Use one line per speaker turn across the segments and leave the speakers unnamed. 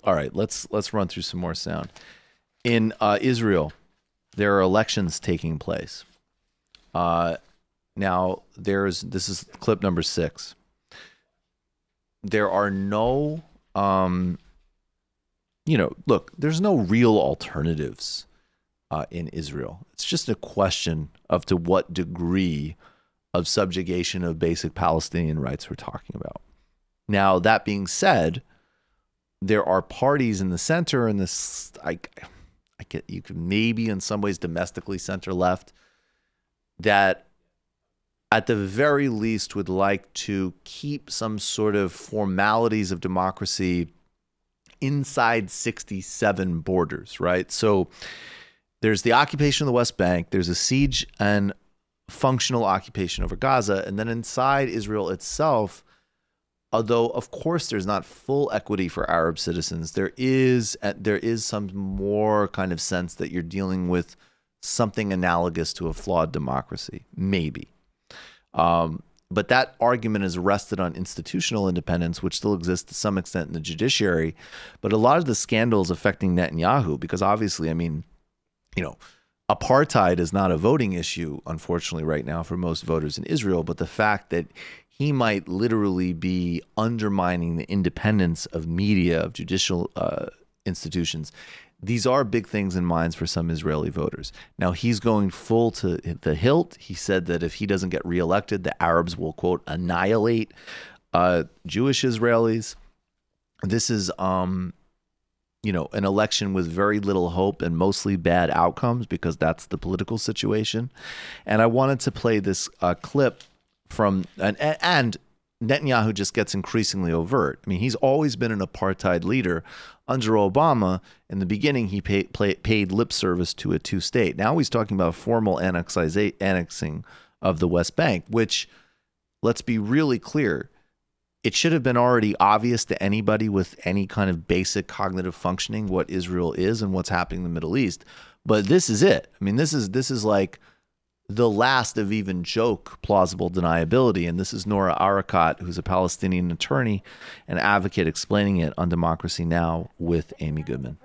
all right, let's run through some more sound. In Israel, there are elections taking place. Now, this is clip number 6. There are no, look, there's no real alternatives in Israel. It's just a question of to what degree of subjugation of basic Palestinian rights we're talking about. Now, that being said, there are parties in the center, and this, I get, you could maybe in some ways domestically center left, that at the very least would like to keep some sort of formalities of democracy inside 67 borders, right? So there's the occupation of the West Bank, there's a siege and functional occupation over Gaza, and then inside Israel itself, although of course there's not full equity for Arab citizens, there is some more kind of sense that you're dealing with something analogous to a flawed democracy, maybe. But that argument is rested on institutional independence, which still exists to some extent in the judiciary. But a lot of the scandals affecting Netanyahu, because obviously, I mean, apartheid is not a voting issue, unfortunately, right now for most voters in Israel. But the fact that he might literally be undermining the independence of media, of judicial institutions, these are big things in minds for some Israeli voters. Now, he's going full to the hilt. He said that if he doesn't get reelected, the Arabs will, quote, annihilate Jewish Israelis. This is, an election with very little hope and mostly bad outcomes because that's the political situation. And I wanted to play this clip from, and Netanyahu just gets increasingly overt. I mean, he's always been an apartheid leader. Under Obama, in the beginning, he paid lip service to a two-state. Now he's talking about formal annexing of the West Bank, which, let's be really clear, it should have been already obvious to anybody with any kind of basic cognitive functioning what Israel is and what's happening in the Middle East. But this is it. I mean, this is like the last of even joke plausible deniability. And this is Nora Arakat, who's a Palestinian attorney and advocate, explaining it on Democracy Now! With Amy Goodman.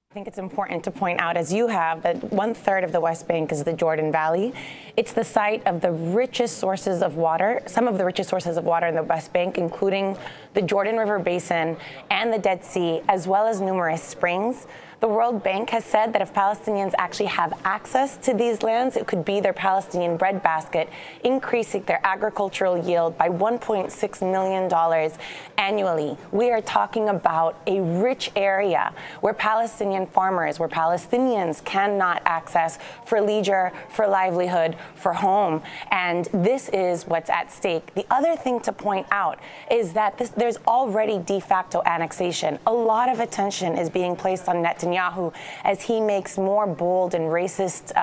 I think it's important to point out, as you have, that 1/3 of the West Bank is the Jordan Valley. It's the site of the richest sources of water, some of the richest sources of water in the West Bank, including the Jordan River Basin and the Dead Sea, as well as numerous springs. The World Bank has said that if Palestinians actually have access to these lands, it could be their Palestinian breadbasket, increasing their agricultural yield by $1.6 million annually. We are talking about a rich area where Palestinian farmers, where Palestinians cannot access for leisure, for livelihood, for home. And this is what's at stake. The other thing to point out is that there's already de facto annexation. A lot of attention is being placed on Netanyahu as he makes more bold and racist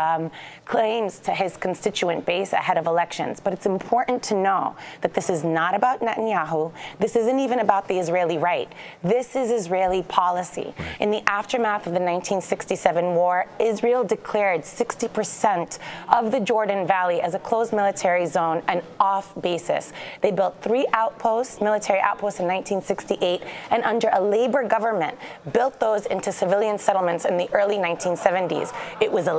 claims to his constituent base ahead of elections. But it's important to know that this is not about Netanyahu. This isn't even about the Israeli right. This is Israeli policy. In the aftermath of the 1967 war, Israel declared 60% of the Jordan Valley as a closed military zone and off basis. They built 3 outposts, military outposts in 1968, and under a labor government, built those into civilian settlements in the early 1970s. It was a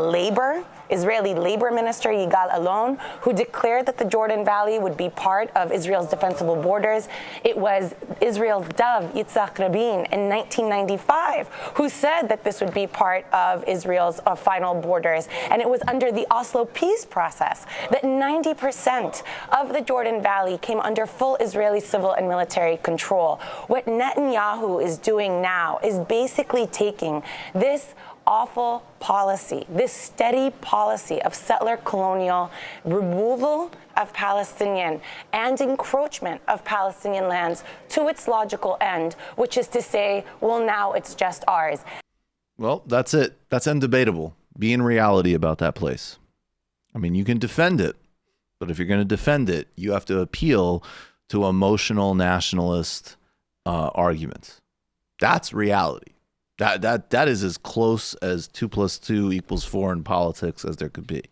Israeli labor minister, Yigal Allon, who declared that the Jordan Valley would be part of Israel's defensible borders. It was Israel's dove, Yitzhak Rabin, in 1995, who said that this would be part of Israel's final borders. And it was under the Oslo peace process that 90% of the Jordan Valley came under full Israeli civil and military control. What Netanyahu is doing now is basically taking this awful policy, this steady policy of settler colonial removal of Palestinian and encroachment of Palestinian lands to its logical end, which is to say, well, now it's just ours.
Well, that's it. That's undebatable. Be in reality about that place. I mean, you can defend it, but if you're going to defend it, you have to appeal to emotional nationalist arguments. That's reality. That is as close as 2 + 2 = 4 in politics as there could be.